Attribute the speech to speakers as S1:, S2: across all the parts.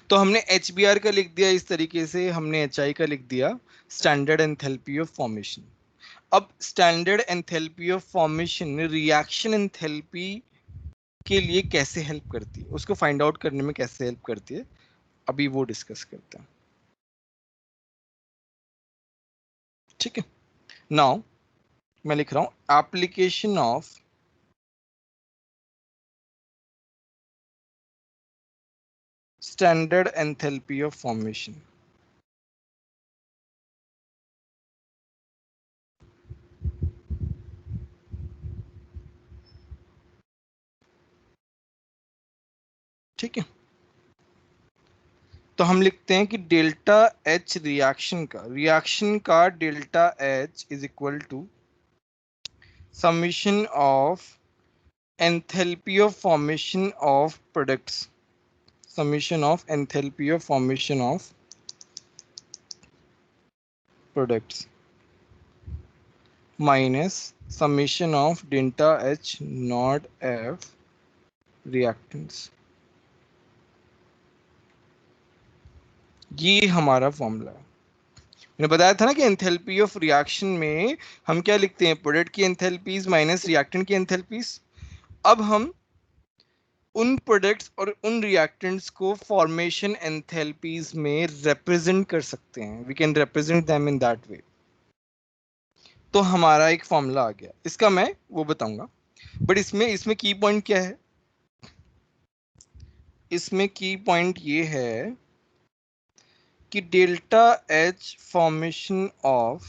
S1: तो हमने HBr का लिख दिया इस तरीके से, हमने HI का लिख दिया स्टैंडर्ड एंथैल्पी ऑफ फॉर्मेशन। अब standard enthalpy of formation reaction enthalpy के लिए कैसे हेल्प करती है, उसको फाइंड आउट करने में कैसे हेल्प करती है, अभी वो डिस्कस करते हैं। ठीक है, नाउ मैं लिख रहा हूं application of standard enthalpy of formation. ठीक है, तो हम लिखते हैं कि डेल्टा एच रिएक्शन का delta H is equal to summation of enthalpy of formation of products, summation of enthalpy of formation of products minus summation of delta H naught F reactants। ये हमारा फॉर्मूला है। मैंने बताया था ना कि enthalpy of reaction में हम क्या लिखते हैं, प्रोडक्ट की एंथैल्पीज माइनस रिएक्टेंट की एंथैल्पीज। अब हम उन प्रोडक्ट्स और उन रिएक्टेंट्स को फॉर्मेशन एंथैल्पीज में रिप्रेजेंट कर सकते हैं, we can represent them in that way. तो हमारा एक फॉर्मूला आ गया, इसका मैं वो बताऊंगा, बट इसमें इसमें की पॉइंट क्या है, इसमें की पॉइंट ये है कि delta H formation of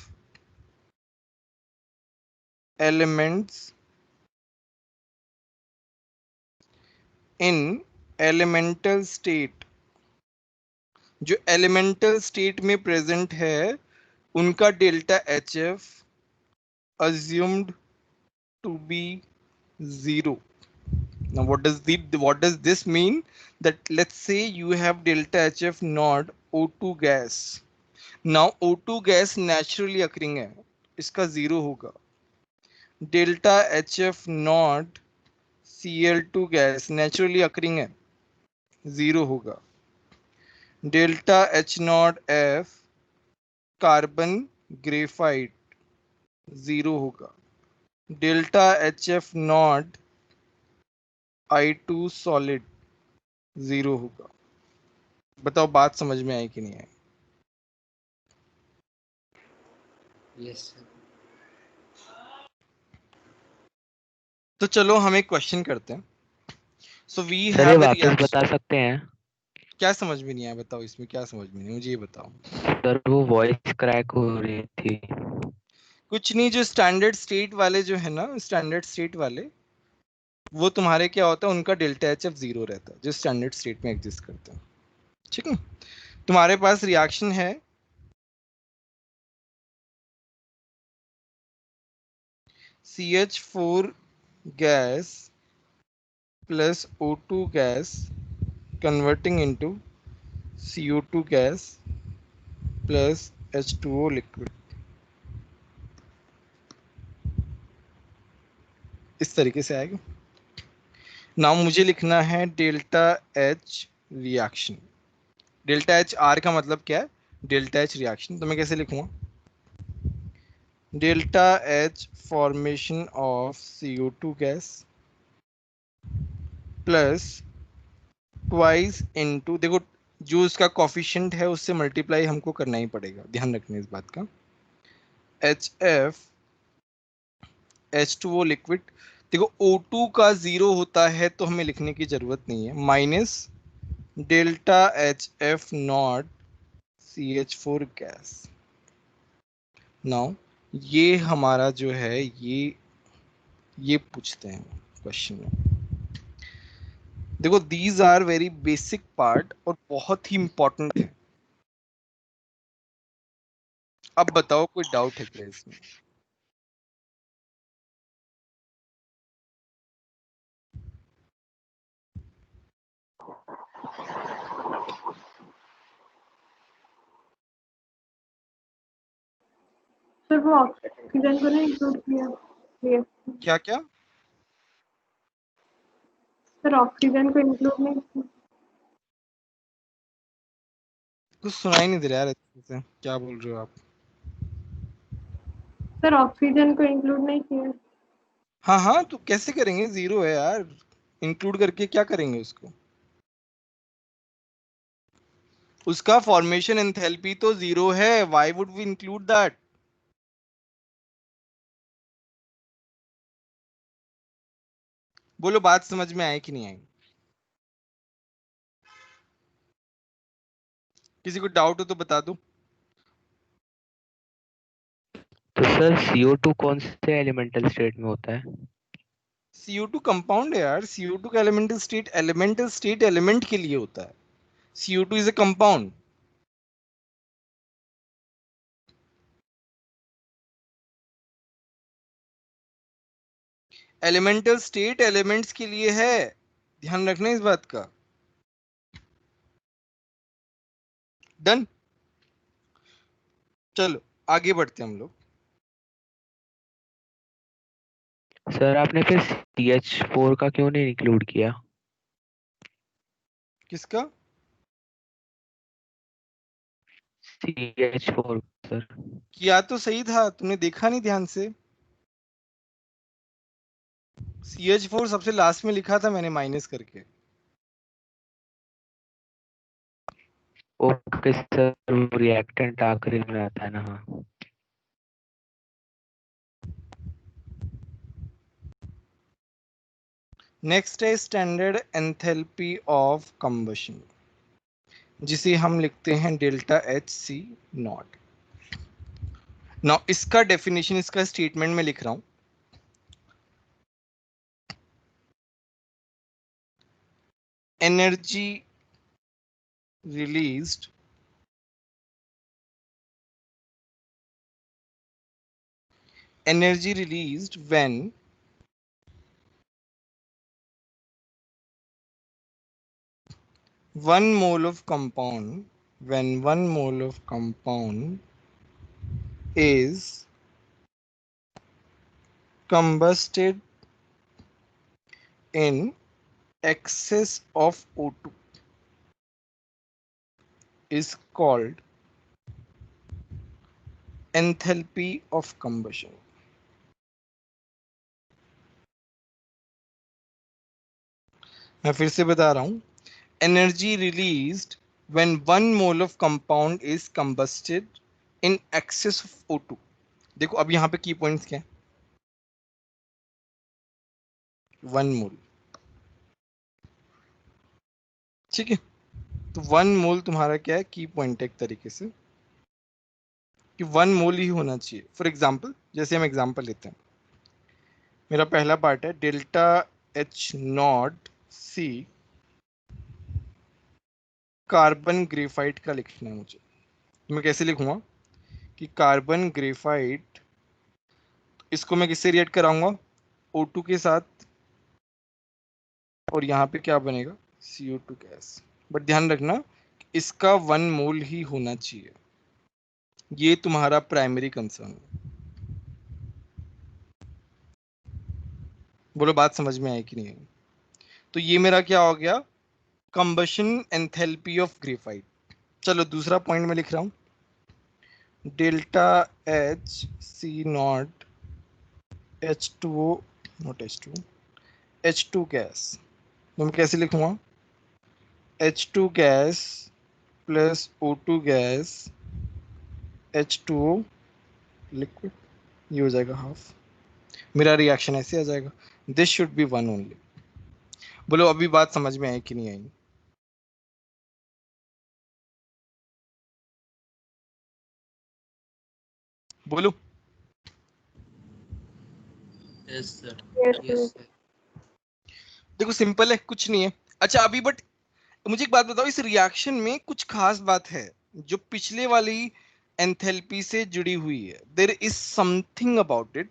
S1: elements in elemental state, जो एलिमेंटल स्टेट में प्रेजेंट है उनका delta H F assumed to be 0. Now what does this mean, that let's say you have delta HF naught O2 gas. Now O2 gas naturally occurring है, इसका 0 होगा। Delta HF naught Cl2 gas naturally occurring है, 0 होगा। Delta H naught F carbon graphite 0 होगा। Delta HF naught I2 solid 0 होगा। बताओ बात समझ में आई कि नहीं आई?
S2: Yes sir.
S1: तो चलो हम एक क्वेश्चन करते हैं। सो वी
S3: सर ये
S1: हैव द
S3: वापस
S1: रिएक्शन।
S3: बता सकते हैं?
S1: क्या समझ में नहीं आया बताओ, इसमें क्या समझ में नहीं, मुझे ये बताओ।
S3: सर वो वॉइस क्रैक हो रही थी।
S1: कुछ नहीं, जो स्टैंडर्ड स्टेट वाले जो है ना, स्टैंडर्ड स्टेट वाले, वो तुम्हारे क्या होता है, उनका डेल्टा एच एफ 0 रहता है, जो स्टैंडर्ड स्टेट में एग्जिस्ट करते हैं। ठीक है, तुम्हारे पास रिएक्शन है CH4 gas plus O2 gas converting into CO2 gas plus H2O liquid, इस तरीके से आएगा। नाउ मुझे लिखना है delta H reaction. Delta H R का मतलब क्या है, डेल्टा एच रिएक्शन। तो मैं कैसे लिखूंगा, delta H formation of CO2 gas plus twice into, देखो जो उसका कॉफिशिएंट है उससे मल्टीप्लाई हमको करना ही पड़ेगा, ध्यान रखना इस बात का। HF H2O लिक्विड, देखो O2 का 0 होता है तो हमें लिखने की जरूरत नहीं है, minus delta HF not CH4 gas. Now ये हमारा जो है ये पूछते हैं क्वेश्चन में। देखो these are very basic part और बहुत ही इंपॉर्टेंट है। अब बताओ कोई डाउट है क्या इसमें?
S4: सर वो ऑक्सीजन को नहीं इंक्लूड किया,
S1: क्या क्या?
S4: सर ऑक्सीजन को इंक्लूड नहीं किया।
S1: कुछ सुनाई नहीं दे रहा यार अच्छे से, क्या बोल रहे हो आप?
S4: सर ऑक्सीजन को इंक्लूड नहीं किया।
S1: हाँ हाँ, तो कैसे करेंगे, जीरो है यार, इंक्लूड करके क्या करेंगे उसको? उसका फॉर्मेशन एंथैल्पी तो जीरो है, why would we include that? बोलो बात समझ में आई कि नहीं आई? किसी को डाउट हो तो बता दो।
S3: तो सर CO2 कौन से एलिमेंटल स्टेट में होता है?
S1: CO2 कंपाउंड है यार, CO2 का एलिमेंटल स्टेट एलिमेंट के लिए होता है। CO2 is a compound. Elemental state elements के लिए है, ध्यान रखना इस बात का। डन, चलो आगे बढ़ते हैं हम लोग।
S3: सर आपने फिर CH4 का क्यों नहीं इंक्लूड किया?
S1: किसका?
S3: CH4 sir.
S1: किया तो सही था, तुमने देखा नहीं ध्यान से। CH4 सबसे लास्ट में लिखा था मैंने माइनस करके।
S3: ओके सर, वो रिएक्टेंट आखिरी में आता है ना। हाँ।
S1: नेक्स्ट है स्टैंडर्ड एंथैल्पी ऑफ कंबशन, जिसे हम लिखते हैं delta H C naught. Now इसका डेफिनेशन, इसका स्टेटमेंट में लिख रहा हूं। Energy released when 1 mole of compound, when 1 mole of compound is combusted in excess of O2 is called enthalpy of combustion. मैं फिर से बता रहा हूं, energy released when 1 mole of compound is combusted in excess of O2। देखो अब यहां पे की पॉइंट्स क्या है? 1 मोल, ठीक है। तो 1 मोल तुम्हारा क्या है, की पॉइंट एक तरीके से, कि 1 मोल ही होना चाहिए। फॉर एग्जाम्पल, जैसे हम एग्जाम्पल लेते हैं, मेरा पहला पार्ट है delta H naught C, carbon graphite का लिखना है मुझे। तो मैं कैसे लिखूंगा कि कार्बन ग्रेफाइट, इसको मैं किससे रिएक्ट कराऊंगा? O2 के साथ, और यहाँ पे क्या बनेगा? CO2 gas. बट ध्यान रखना इसका 1 मोल ही होना चाहिए, ये तुम्हारा प्राइमरी कंसर्न है। बोलो बात समझ में आई कि नहीं आई? तो ये मेरा क्या हो गया, कंबशन एंथैल्पी ऑफ ग्रेफाइट। चलो दूसरा पॉइंट में लिख रहा हूं, delta H C naught H2O, not H2, H2 gas. तो मैं कैसे लिखूंगा? H2 gas plus O2 gas H2O liquid, ये हो जाएगा हाफ। मेरा रिएक्शन ऐसे आ जाएगा, दिस शुड बी 1 ओनली। बोलो अभी बात समझ में आई कि नहीं आई? बोलो।
S2: Yes, sir.
S4: Yes
S2: Yes,
S4: sir.
S2: sir.
S1: देखो सिंपल है, कुछ नहीं है। अच्छा अभी बट मुझे एक बात बताओ, इस रिएक्शन में कुछ खास बात है जो पिछले वाली एंथैल्पी से जुड़ी हुई है। There is something about it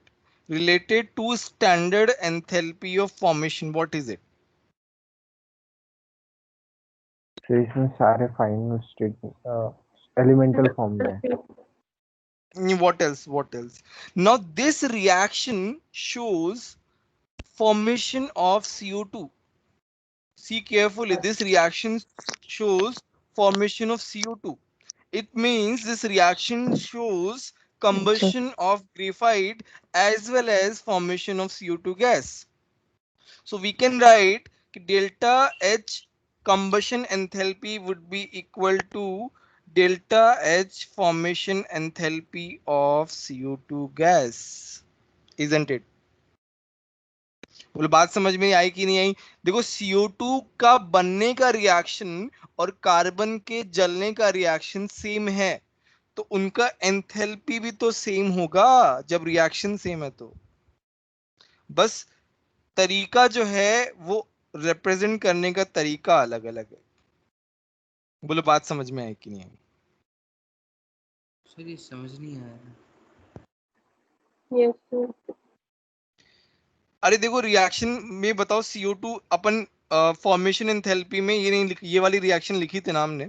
S1: related to standard enthalpy of formation, what is it?
S5: फिर इसमें सारे फाइनल स्टेट एलिमेंटल फॉर्म में है।
S1: what else? Now this reaction shows formation of CO2. See carefully, this reaction shows formation of CO2. It means this reaction shows combustion of graphite as well as formation of CO2 gas. So we can write delta H combustion enthalpy would be equal to delta H formation enthalpy of CO2 gas, isn't it? बोलो बात समझ में आई कि नहीं आई? देखो CO2 का बनने का रिएक्शन और कार्बन के जलने का रिएक्शन सेम है, तो उनका एंथैल्पी भी तो सेम होगा जब रिएक्शन सेम है। तो बस तरीका जो है वो रिप्रेजेंट करने का तरीका अलग अलग है। बोलो बात समझ में आई कि नहीं आई?
S2: सर ये समझ नहीं आया।
S4: Yes sir.
S1: अरे देखो रिएक्शन में बताओ CO2 अपन फॉर्मेशन एंथैल्पी में ये नहीं ये वाली रिएक्शन लिखी थी ना हमने,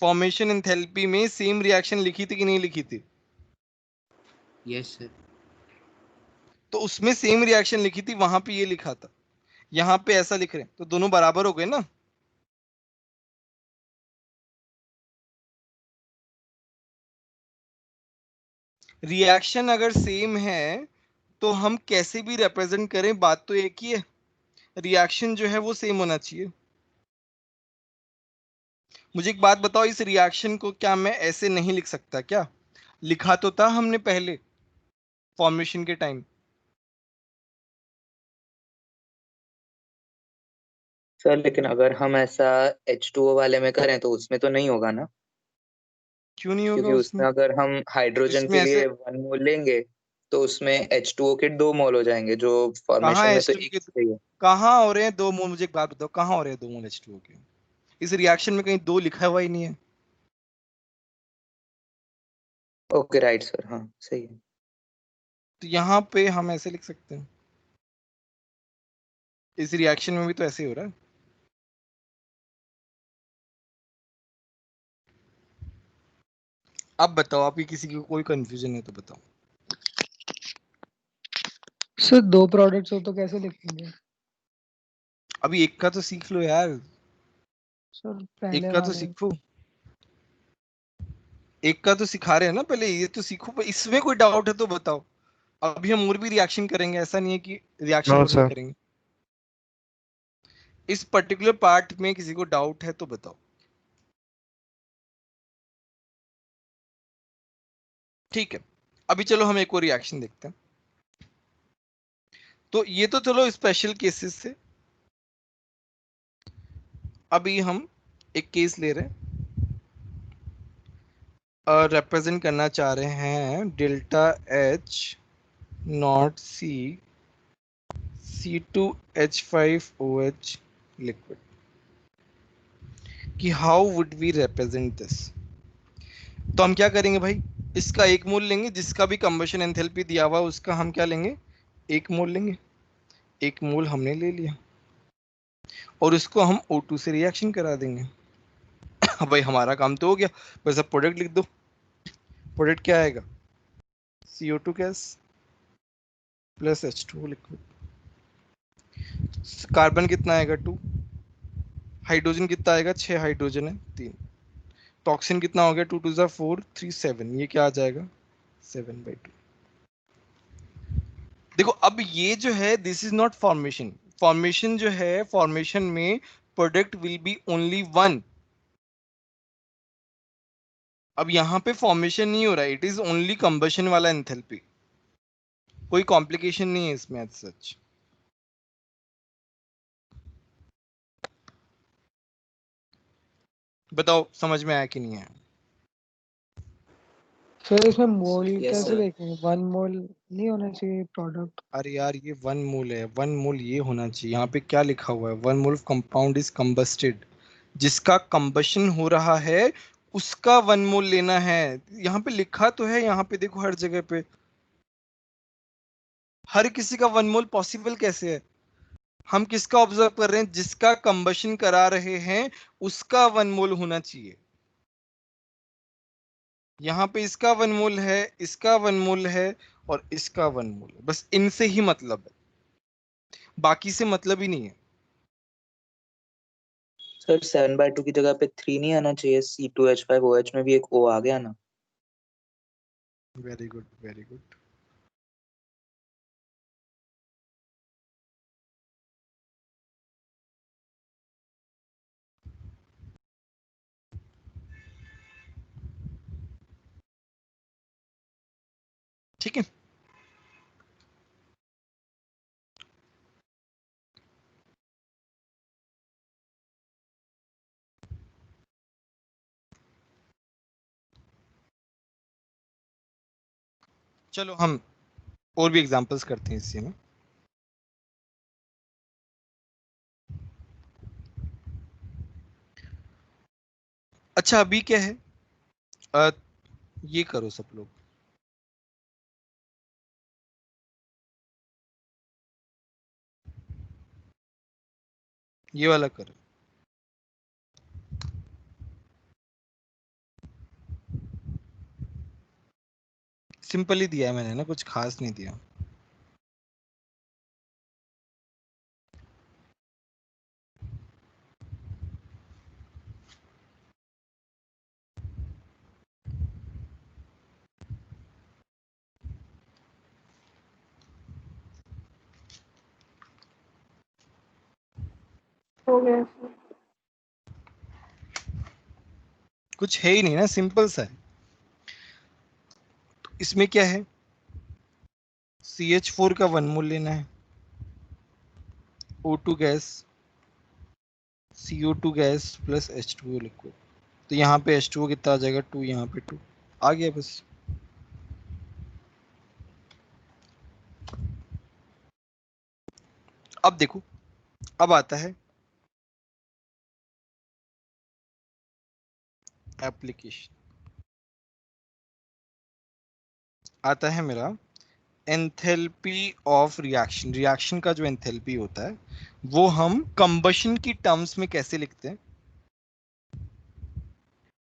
S1: फॉर्मेशन एंथैल्पी में सेम रिएक्शन लिखी थी कि नहीं लिखी थी?
S2: Yes sir.
S1: तो उसमें सेम रिएक्शन लिखी थी, वहां पे ये लिखा था, यहाँ पे ऐसा लिख रहे हैं, तो दोनों बराबर हो गए ना। रिएक्शन अगर सेम है तो हम कैसे भी रिप्रेजेंट करें, बात तो एक ही है, रिएक्शन जो है वो सेम होना चाहिए। मुझे एक बात बताओ, इस रिएक्शन को क्या मैं ऐसे नहीं लिख सकता क्या? लिखा तो था हमने पहले फॉर्मेशन के टाइम।
S6: सर लेकिन अगर हम ऐसा H2O वाले में करें तो उसमें तो नहीं होगा ना,
S1: क्यों नहीं होगा
S6: क्योंकि
S1: उसमें?
S6: उसमें अगर हम हाइड्रोजन
S1: इसमें
S6: के
S1: ऐसे
S6: लिए 1 मोल लेंगे तो उसमें H2O के 2 मोल हो जाएंगे, जो
S1: कहाँ
S6: फॉर्मेशन में तो
S1: H2
S6: एक
S1: के
S6: ही चाहिए।
S1: कहाँ हो रहे हैं 2 मोल? मुझे एक बात बताओ, कहाँ हो रहे हैं 2 मोल H2O के? इस रिएक्शन में कहीं 2 लिखा हुआ ही नहीं है।
S6: ओके राइट सर, हाँ सही है।
S1: तो यहाँ पे हम ऐसे लिख सकते हैं, इस रिएक्शन में भी तो ऐसे ही हो रहा है। अब बताओ, आपकी किसी को कोई कंफ्यूजन है तो बताओ।
S7: सर 2 प्रोडक्ट्स हो तो कैसे लिखेंगे?
S1: अभी एक का तो सीख लो यार,
S7: सर
S1: एक
S7: पहले
S1: का तो
S7: वाले
S1: सीखो, एक का तो सिखा रहे हैं ना, पहले ये तो सीखो। इसमें कोई डाउट है तो बताओ। अभी हम और भी रिएक्शन करेंगे, ऐसा नहीं है कि रिएक्शन
S5: नो
S1: और नहीं
S5: सर।
S1: करेंगे। इस पर्टिकुलर पार्ट में किसी को डाउट है तो बताओ। ठीक है, अभी चलो हम एक और रिएक्शन देखते हैं। तो ये तो चलो स्पेशल केसेस से, अभी हम एक केस ले रहे हैं, रिप्रेजेंट करना चाह रहे हैं delta H not C2H5OH liquid कि how would we represent this. तो हम क्या करेंगे भाई, इसका 1 मोल लेंगे, जिसका भी कंबशन एंथैल्पी दिया हुआ उसका हम क्या लेंगे, 1 मोल लेंगे। 1 मोल हमने ले लिया और उसको हम O2 से रिएक्शन करा देंगे। भाई हमारा काम तो हो गया, बस अब प्रोडक्ट लिख दो। प्रोडक्ट क्या आएगा, CO2 gas plus H2O liquid. Carbon कितना आएगा 2, हाइड्रोजन कितना आएगा 6 हाइड्रोजन है 3, टॉक्सिन कितना हो गया 2 2 4 3 7, ये क्या आ जाएगा 7/2। देखो अब ये जो है this is not formation, formation जो है फॉर्मेशन में प्रोडक्ट विल बी ओनली 1। अब यहाँ पे फॉर्मेशन नहीं हो रहा है, इट इज ओनली कंबशन वाला एंथैल्पी, कोई कॉम्प्लिकेशन नहीं है इसमें एज सच। बताओ समझ में आया कि नहीं आया?
S7: सर इसमें मोल
S6: Yes,
S7: कैसे
S6: sir.
S7: देखेंगे? 1 मोल नहीं होना चाहिए प्रोडक्ट?
S1: अरे यार ये 1 मोल है, 1 मोल ये होना चाहिए। यहाँ पे क्या लिखा हुआ है, 1 मोल ऑफ कंपाउंड इज कंबस्टेड, जिसका कंबशन हो रहा है उसका 1 मोल लेना है। यहाँ पे लिखा तो है, यहाँ पे देखो हर जगह पे, हर किसी का 1 मोल पॉसिबल कैसे है? हम किसका ऑब्जर्व कर रहे हैं, जिसका कंबशन करा रहे हैं उसका 1 मोल होना चाहिए। यहाँ पे इसका 1 मोल है, इसका 1 मोल है और इसका 1 मोल है, बस इनसे ही मतलब है, बाकी से मतलब ही नहीं है।
S6: सर 7/2 की जगह पे 3 नहीं आना चाहिए? C2H5OH में भी एक O आ गया ना।
S1: Very good, very good. ठीक है, चलो हम और भी एग्जांपल्स करते हैं इसी में। अच्छा अभी क्या है, ये करो सब लोग, ये वाला करो। सिंपल ही दिया है मैंने ना, कुछ खास नहीं दिया।
S4: हो गया सर।
S1: कुछ है ही नहीं ना, सिंपल सा है। इसमें क्या है, CH4 का 1 मोल लेना है, O2 gas, CO2 gas plus H2O लिखो। तो यहाँ पे H2O कितना आ जाएगा, 2, यहाँ पे 2 आ गया बस। अब देखो, अब आता है एप्लीकेशन, आता है मेरा एंथैल्पी ऑफ रिएक्शन। रिएक्शन का जो एंथैल्पी होता है वो हम कंबशन की टर्म्स में कैसे लिखते हैं,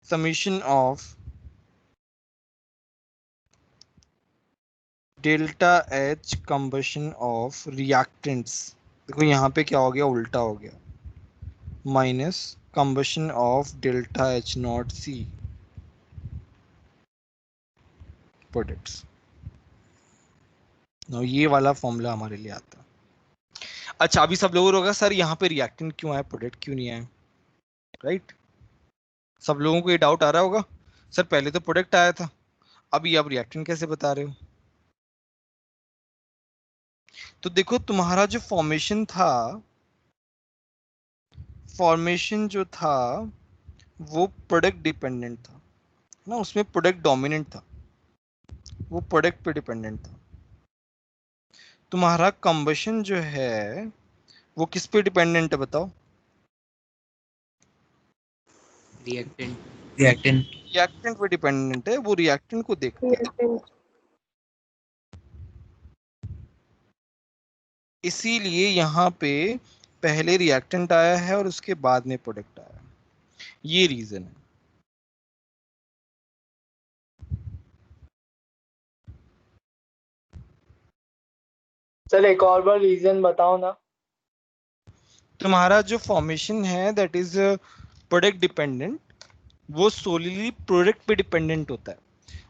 S1: summation of delta H combustion of reactants. देखो यहाँ पे क्या हो गया, उल्टा हो गया, minus combustion of delta H0C products. No ये वाला फॉर्मूला हमारे लिए आता है। अच्छा अभी सब लोगों को होगा सर यहाँ पे रिएक्टेंट क्यों आया, प्रोडक्ट क्यों नहीं आया, राइट? सब लोगों को ये डाउट आ रहा होगा, सर पहले तो प्रोडक्ट आया था, अभी आप रिएक्टेंट कैसे बता रहे हो? तो देखो तुम्हारा जो फॉर्मेशन था, फॉर्मेशन जो था वो प्रोडक्ट डिपेंडेंट था ना, उसमें प्रोडक्ट डोमिनेंट था, वो प्रोडक्ट पे डिपेंडेंट था। तुम्हारा कंबशन जो है वो किस पे डिपेंडेंट है बताओ?
S2: रिएक्टेंट।
S1: रिएक्टेंट पे डिपेंडेंट है, वो रिएक्टेंट को देखता है।
S4: रिएक्टेंट।
S1: इसीलिए यहाँ पे पहले रिएक्टेंट आया है और उसके बाद में प्रोडक्ट आया है, ये रीजन है।
S8: सर एक और बार रीजन बताओ ना।
S1: तुम्हारा जो फॉर्मेशन है दैट इज प्रोडक्ट डिपेंडेंट, वो सोलिली प्रोडक्ट पे डिपेंडेंट होता है,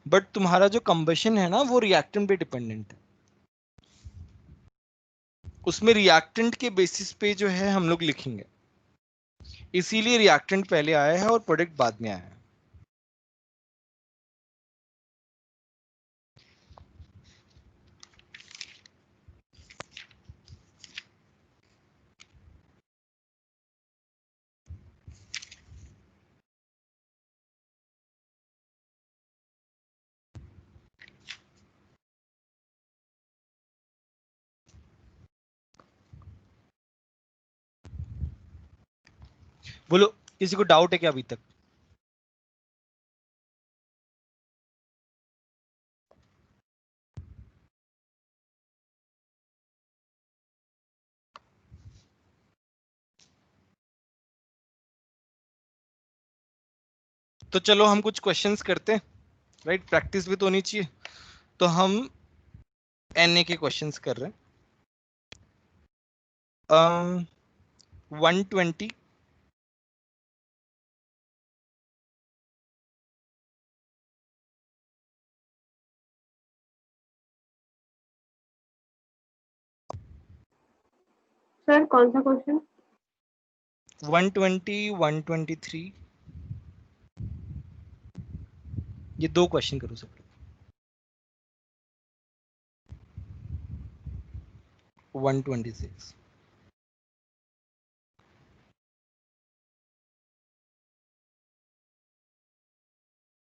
S1: बट तुम्हारा जो कंबशन है ना वो रिएक्टेंट पे डिपेंडेंट है। उसमें रिएक्टेंट के बेसिस पे जो है हम लोग लिखेंगे, इसीलिए रिएक्टेंट पहले आया है और प्रोडक्ट बाद में आया है। बोलो किसी को डाउट है क्या अभी तक? तो चलो हम कुछ क्वेश्चंस करते हैं, राइट? प्रैक्टिस भी तो होनी चाहिए। तो हम Na के क्वेश्चंस कर रहे हैं। 120
S4: सर कौन सा क्वेश्चन?
S1: 120 123 ये 2 क्वेश्चन करो सब 126